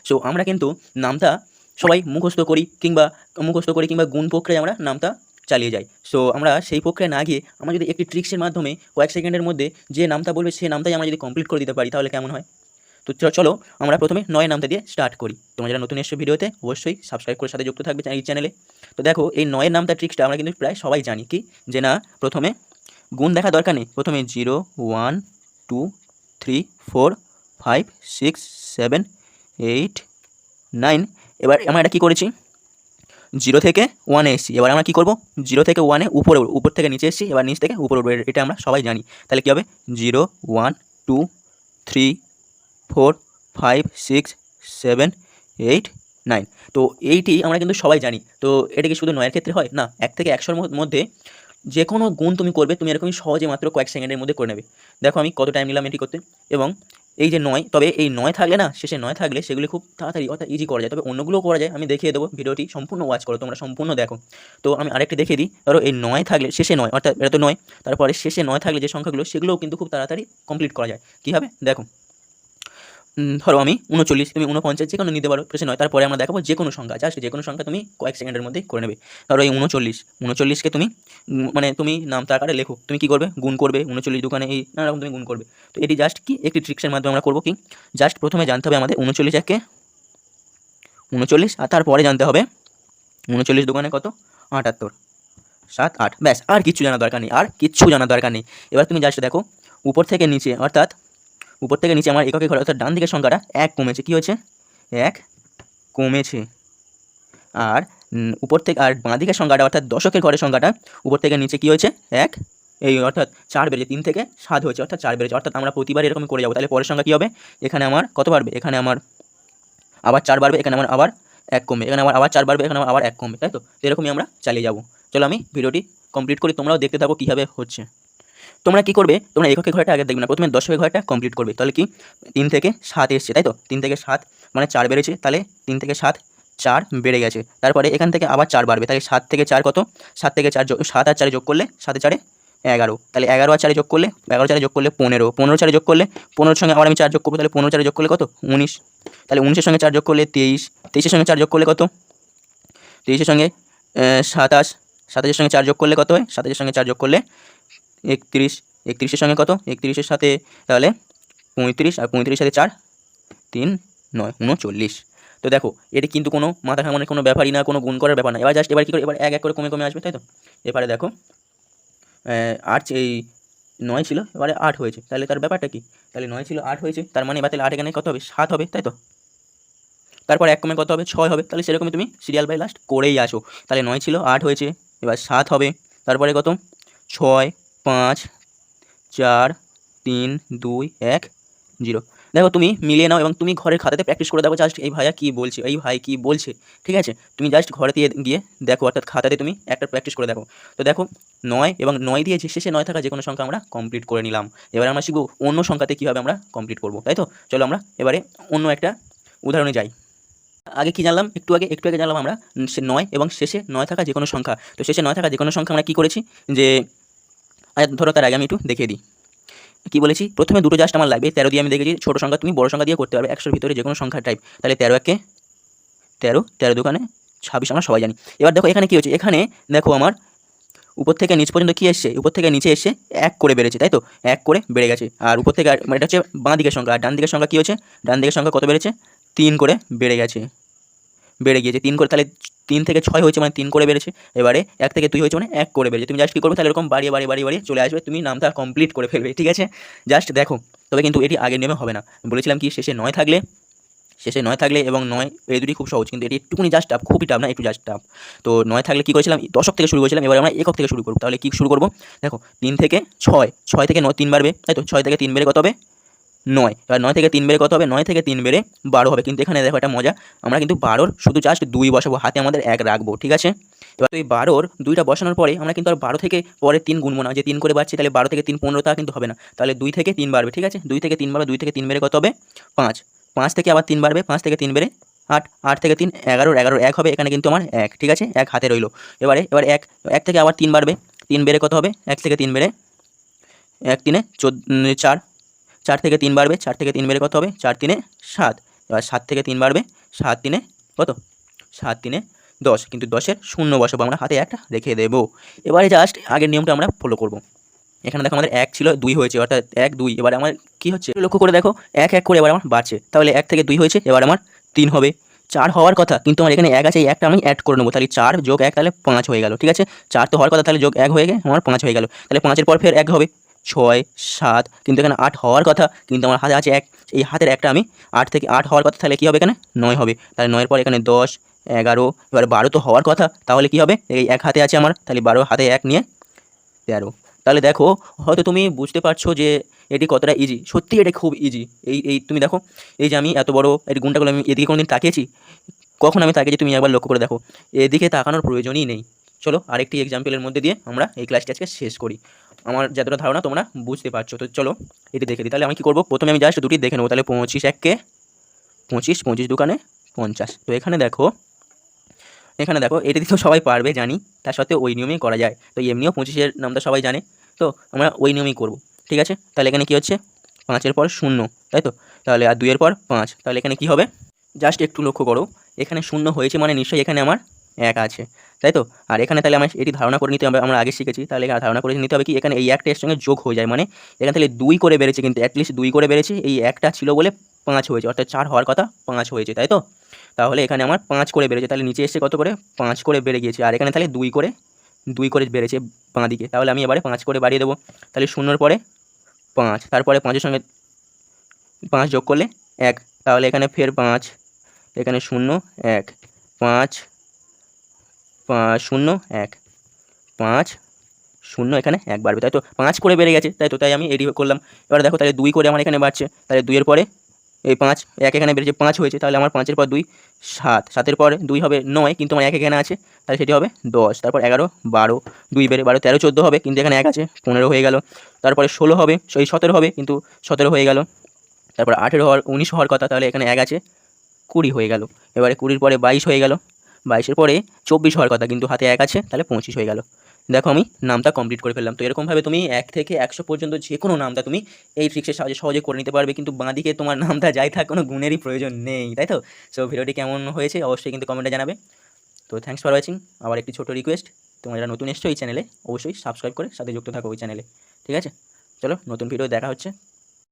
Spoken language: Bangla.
সো আমরা কিন্তু নামতা সবাই মুখস্থ করি কিংবা গুণ প্রক্রিয়ায় আমরা নামতা চালিয়ে যাই। সো আমরা সেই প্রক্রিয়ায় না গিয়ে আমরা যদি একটি ট্রিক্সের মাধ্যমে কয়েক সেকেন্ডের মধ্যে যে নামতা বলবে সেই নামটাই আমরা যদি কমপ্লিট করে দিতে পারি তাহলে কেমন হয়? তো চলো আমরা প্রথমে ৯ নামতা দিয়ে স্টার্ট করি। তোমরা যারা নতুন এসছো ভিডিওতে অবশ্যই সাবস্ক্রাইব করে সাথে যুক্ত থাকবে এই চ্যানেলে। তো দেখো এই ৯ এর নামতা ট্রিক্সটা আমরা কিন্তু প্রায় সবাই জানি কি যে না প্রথমে গুণ দেখা দরকার নেই। প্রথমে 0, 1, 2, 3, 4, 5, 6, 7, 8, 9। এবার আমরা এটা কী করেছি 0 থেকে 1 এ এসেছি। এবার আমরা কী করবো 0 থেকে 1 উপর থেকে নিচে এসেছি, এবার নিচ থেকে উপরে উঠবো, এটা আমরা সবাই জানি। তাহলে কী হবে 0, 1, 2, 3, 4, 5, 6, 7, 8, 9। তো এইটি আমরা কিন্তু সবাই জানি। তো এটা কি শুধু 9-এর ক্ষেত্রে হয়? না, 1 থেকে 100-র মধ্যে যে কোনো গুণ তুমি করবে তুমি এরকমই সহজে মাত্র কয়েক সেকেন্ডের মধ্যে করে নেবে। দেখো আমি কত টাইম নিলাম এটি করতে। এবং এই যে 9, তবে এই 9 থাকলে না, শেষে 9 থাকলে সেগুলি খুব তাড়াতাড়ি অর্থাৎ ইজি করা যায়। তবে অন্যগুলোও করা যায়, আমি দেখিয়ে দেবো। ভিডিওটি সম্পূর্ণ ওয়াচ করো, তোমরা সম্পূর্ণ দেখো। তো আমি আরেকটি দেখিয়ে দিই। ধরো এই 9 থাকলে শেষে 9, অর্থাৎ এটা তো 9, তারপরে শেষে 9 থাকলে যে সংখ্যাগুলো সেগুলোও কিন্তু খুব তাড়াতাড়ি কমপ্লিট করা যায়। কীভাবে দেখো, ধরো আমি 39, তুমি 49 যে কোনো নিতে পারো, প্রশ্ন নয়। তারপরে আমরা দেখাবো যে কোনো সংখ্যা, জাস্ট যে কোনো সংখ্যা তুমি কয়েক সেকেন্ডের মধ্যেই করে নেবে। ধরো এই 39কে তুমি মানে তুমি নামতা আকারে লেখো। তুমি কী করবে গুণ করবে 39 দোকানে এই নানা রকম তুমি গুণ করবে। তো এটি জাস্ট কি একটি ট্রিক্সের মাধ্যমে আমরা করবো কি, জাস্ট প্রথমে জানতে হবে আমাদের 39 একে 39, আর তারপরে জানতে হবে 39 দোকানে কত 78, 7, 8, ব্যাস। আর কিচ্ছু জানার দরকার নেই, আর কিচ্ছু জানার দরকার নেই। এবার তুমি জাস্ট দেখো উপর থেকে নিচে, অর্থাৎ উপর থেকে নিচে আমার এককে ঘরে অর্থাৎ ডান দিকের সংখ্যাটা 1 কমেছে। কী হয়েছে 1 কমেছে। আর উপর থেকে আর বাঁ দিকের সংখ্যাটা অর্থাৎ দশকের ঘরের সংখ্যাটা উপর থেকে নিচে কী হয়েছে 1, এই অর্থাৎ 4 বেড়েছে, 3 থেকে 7 হয়েছে অর্থাৎ 4 বেড়েছে। অর্থাৎ আমরা প্রতিবার এরকম করে যাবো। তাহলে পরের সংখ্যা কী হবে, এখানে আমার কত বাড়বে, এখানে আমার আবার 4 বাড়বে, এখানে আমার আবার 1 কমবে, এখানে আবার 4 বাড়বে, এখানে আবার 1 কমবে, তাই তো? এরকমই আমরা চালিয়ে যাবো। চলো আমি ভিডিওটি কমপ্লিট করি, তোমরাও দেখতে থাকো কীভাবে হচ্ছে। তোমরা কী করবে, তোমরা এককের ঘরটা আগে দেখবে না, প্রথমে দশকের ঘরটা কমপ্লিট করবে। তাহলে কি 3 থেকে 7 এসছে, তাই তো? 3 থেকে 7 মানে 4 বেড়েছে, তাহলে 3 থেকে 7 4 বেড়ে গেছে। তারপরে এখান থেকে আবার 4 বাড়বে, তাহলে 7 থেকে 4 কত, 7 থেকে 4 7 আর 4 যোগ করলে 7 4 11, তাহলে 11 আর 4 যোগ করলে 11 4 যোগ করলে 15, 15 4 যোগ করলে 15-এর সঙ্গে আবার আমি 4 যোগ করবো, তাহলে 15 4 যোগ করলে কত 19, তাহলে 19-এর সঙ্গে 4 যোগ করলে 23, 23-এর সঙ্গে 4 যোগ করলে কত 23-এর সঙ্গে 27, 27-এর সঙ্গে 4 যোগ করলে কত হয়, 27-এর সঙ্গে 4 যোগ করলে 31, 31-এর সঙ্গে কত 31-এর সাথে তাহলে 35, আর 35-এর সাথে 4 3 9 39। তো দেখো এটি কিন্তু কোনো মাথা ঘামানোর কোনো ব্যাপারই না, কোনো গুণ করার ব্যাপার না। এবার জাস্ট এবার কী করে, এবার এক এক করে কমে কমে আসবে, তাই তো? এবারে দেখো 8 এই 9 ছিল, এবারে 8 হয়েছে, তাহলে তার ব্যাপারটা কি, তাহলে 9 ছিল 8 হয়েছে, তার মানে এবার তাহলে 8 এখানে কত হবে 7 হবে, তাই তো? তারপর 1 কমে কত হবে 6 হবে, তাহলে সেরকমই তুমি সিরিয়াল বাই লাস্ট করেই আসো। তাহলে 9 ছিল 8 হয়েছে, এবার 7 হবে, তারপরে কত 6 5 4 3 2 1 0। দেখো তুমি মিলিয়ে নাও এবং তুমি ঘরের খাতাতে প্র্যাকটিস করে দেখো জাস্ট এই ভাইয়া কী বলছে, এই ভাই কী বলছে, ঠিক আছে? তুমি জাস্ট ঘরে দিয়ে গিয়ে দেখো, অর্থাৎ খাতাতে তুমি একটা প্র্যাকটিস করে দেখো। তো দেখো 9 এবং 9 দিয়ে যে শেষে 9 থাকা যে কোনো সংখ্যা আমরা কমপ্লিট করে নিলাম। এবারে আমরা শিখব অন্য সংখ্যাতে কীভাবে আমরা কমপ্লিট করব, তাই তো? চলো আমরা এবারে অন্য একটা উদাহরণে যাই। আগে কি জানলাম, একটু আগে জানলাম আমরা 9 এবং শেষে 9 থাকা যে কোনো সংখ্যা। তো শেষে 9 থাকা যে কোনো সংখ্যা আমরা কী করেছি যে ধরো তার আগে আমি একটু দেখিয়ে দিই কী বলেছি। প্রথমে দুটো জাস্ট আমার লাগবে, 13 দিয়ে আমি দেখেছি ছোটো সংখ্যা তুমি বড় সংখ্যা দিয়ে করতে পারবে 100-এর ভিতরে যে কোনো সংখ্যার টাইপ। তাহলে 13 একে 13, 13 দোকানে 26 আমরা সবাই জানি। এবার দেখো এখানে কী হচ্ছে, এখানে দেখো আমার উপর থেকে নিচ পর্যন্ত কী এসছে, উপর থেকে নিচে এসে 1 করে বেড়েছে, তাই তো? 1 করে বেড়ে গেছে। আর উপর থেকে এটা হচ্ছে বাঁ দিকের সংখ্যা, আর ডান দিকের সংখ্যা কী হচ্ছে, ডান দিকের সংখ্যা কত বেড়েছে 3 করে বেড়ে গিয়েছে 3 করে, তাহলে 3 থেকে 6 হয়েছে মানে 3 করে বেড়েছে। এবারে 1 থেকে 2 হয়েছে মানে 1 করে বেড়েছে। তুমি জাস্ট কী করবে, তাহলে এরকম বাড়িয়ে চলে আসবে, তুমি নামটা কমপ্লিট করে ফেলবে, ঠিক আছে? জাস্ট দেখো, তবে কিন্তু এটি আগের নিয়মে হবে না। বলেছিলাম কি শেষে 9 থাকলে এবং 9 এই দুটি খুব সহজ, কিন্তু এটি একটুকুনি জাস্ট টাফ, খুবই টাফ না, একটু জাস্ট টাফ। তো 9 থাকলে কী করেছিলাম, দশক থেকে শুরু করেছিলাম, এবার আমরা একক থেকে শুরু করব। তাহলে কী শুরু করব, দেখো 3 থেকে 6, 6 থেকে 9 3 বাড়বে, তাই তো? 6 থেকে 3 বেড়ে কত হবে 9, এবার 9 থেকে 3 বেড়ে কত হবে, 9 থেকে 3 বেড়ে 12 হবে। কিন্তু এখানে দেখো একটা মজা, আমরা কিন্তু 12-র শুধু জাস্ট 2 বসাবো, হাতে আমাদের 1 রাখবো, ঠিক আছে? এবার তো এই 12-র 2টা বসানোর পরে আমরা কিন্তু আর 12 থেকে পরে 3 গুনবো না, যে 3 করে বাড়ছে, তাহলে 12 থেকে 3 15 তা কিন্তু হবে না। তাহলে 2 থেকে 3 বাড়বে, ঠিক আছে? 2 থেকে 3 বাড়বে, 2 থেকে 3 বেড়ে কত হবে 5, 5 থেকে আবার 3 বাড়বে, 5 থেকে 3 বেড়ে 8, 8 থেকে 3 11, 11 1 হবে, এখানে কিন্তু আমার 1, ঠিক আছে? 1 হাতে রইলো। এবার 1 থেকে আবার 3 বাড়বে, 3 বেড়ে কত হবে, 1 থেকে 3 বেড়ে 1 3 4, 4 থেকে 3 বাড়বে, 4 থেকে 3 বেড়ে কত হবে 4 3 7, এবার 7 থেকে 3 বাড়বে, 7 3 কত, 7 3 10, কিন্তু 10-এর শূন্য বসাবো, আমরা হাতে একটা রেখে দেবো। এবারে জাস্ট আগের নিয়মটা আমরা ফলো করব। এখানে দেখো আমাদের 1 ছিল 2 হয়েছে, অর্থাৎ 1 2, এবারে আমার কী হচ্ছে লক্ষ্য করে দেখো 1 1 করে এবার আমার বাড়ছে, তাহলে 1 থেকে 2 হয়েছে, এবার আমার 3 হবে। 4 হওয়ার কথা, কিন্তু আমার এখানে 1 আছে, এই 1টা আমি অ্যাড করে নেবো, তাহলে 4 যোগ 1 তাহলে 5 হয়ে গেল, ঠিক আছে। 4 তো হওয়ার কথা, তাহলে যোগ 1 হয়ে গিয়ে আমার 5 হয়ে গেল, তাহলে 5-এর পর ফের 1 হবে, 6 7, কিন্তু এখানে 8 হওয়ার কথা, কিন্তু আমার হাতে আছে 1, এই হাতের 1টা আমি 8 থেকে 8 হওয়ার কথা, তাহলে কী হবে এখানে 9 হবে, তাহলে 9-এর পর এখানে 10 11, এবার 12 তো হওয়ার কথা, তাহলে কী হবে, এই 1 হাতে আছে আমার, তাহলে 12 হাতে 1 নিয়ে 13। তাহলে দেখো হয়তো তুমি বুঝতে পারছো যে এটি কতটা ইজি, সত্যি এটা খুব ইজি। এই তুমি দেখো, এই যে আমি এত বড় এই গুণটাগুলো আমি এদিকে কোনোদিন তাকিয়েছি, কখন আমি তাকিয়েছি তুমি একবার লক্ষ্য করে দেখো, এদিকে তাকানোর প্রয়োজনই নেই। চলো আরেকটি এক্সাম্পলের মধ্যে দিয়ে আমরা এই ক্লাসটি আজকে শেষ করি। আমার যতটা ধারণা তোমরা বুঝতে পারছো, তো চলো এটি দেখে দিই। তাহলে আমি কী করবো, প্রথমে আমি জাস্ট দুটি দেখে নেবো। তাহলে 25 1 25, 25 দোকানে 50। তো এখানে দেখো এটা তো সবাই পারবে জানি, তার সত্ত্বেও ওই নিয়মেই করা যায়। তো এমনিও 25-এর নামটা সবাই জানে, তো আমরা ওই নিয়মেই করব, ঠিক আছে। তাহলে এখানে কী হচ্ছে, 5-এর পর 0, তাই তো, তাহলে আর 2-এর পর 5, তাহলে এখানে কী হবে, জাস্ট একটু লক্ষ্য করো, এখানে 0 হয়েছে মানে নিশ্চয়ই এখানে আমার 1 আছে, তাই তো। আর এখানে তাহলে আমার এটি ধারণা করে নিতে হবে, আমরা আগে শিখেছি, তাহলে ধারণা করে নিতে হবে কি এখানে এই 1টা এর সঙ্গে যোগ হয়ে যায়, মানে এখানে তাহলে 2 করে বেড়েছে, কিন্তু অ্যাটলিস্ট 2 করে বেড়েছে, এই 1টা ছিল বলে 5 হয়েছে, অর্থাৎ 4 হওয়ার কথা 5 হয়েছে, তাই তো। তাহলে এখানে আমার 5 করে বেড়েছে, তাহলে নিচে এসে কত করে 5 করে বেড়ে গিয়েছে, আর এখানে তাহলে 2 করে বেড়েছে বাঁ দিকে, তাহলে আমি এবারে 5 করে বাড়িয়ে দেবো। তাহলে 0-এর পরে 5, তারপরে 5-এর সঙ্গে 5 যোগ করলে 1, তাহলে এখানে ফের 5, এখানে 0 1 5 0 1 5 0, এখানে 1 বাড়বে, তাই তো 5 করে বেড়ে গেছে, তাই তো, তাই আমি এডি করলাম। এবার দেখো তাহলে 2 করে আমার এখানে বাড়ছে, তাহলে 2-এর পরে এই 5 1 এখানে বেড়েছে 5 হয়েছে, তাহলে আমার 5-এর পর 2 7, 7-এর পরে 2 হবে 9, কিন্তু আমার 1 এখানে আছে, তাহলে সেটি হবে 10, তারপর 11 12, 2 বেড়ে 12 13 14 হবে, কিন্তু এখানে 1 আছে 15 হয়ে গেল, তারপরে 16 হবে, 17 হবে, কিন্তু 17 হয়ে গেল, তারপর 19 হওয়ার কথা, তাহলে এখানে 1 আছে 20 হয়ে গেল, এবারে 20-র পরে 22 হয়ে গেল, 22-এর পরে 24 হওয়ার কথা, কিন্তু হাতে 1 আছে, তাহলে 25 হয়ে গেল। দেখো আমি নামটা কমপ্লিট করে ফেললাম। তো এরকমভাবে তুমি 1 থেকে 100 পর্যন্ত যে কোনো নামটা তুমি এই ট্রিক্সের সাহায্যে সহজে করে নিতে পারবে, কিন্তু বাঁদিকে তোমার নামটা যাই থাক কোনো গুণেরই প্রয়োজন নেই, তাই তো। সো ভিডিওটি কেমন হয়েছে অবশ্যই কিন্তু কমেন্টে জানাবে। তো থ্যাংকস ফর ওয়াচিং। আবার একটি ছোটো রিকোয়েস্ট, তোমরা যারা নতুন এসছো এই চ্যানেলে অবশ্যই সাবস্ক্রাইব করে সাথে যুক্ত থাকো ওই চ্যানেলে, ঠিক আছে। চলো নতুন ভিডিও দেখা হচ্ছে।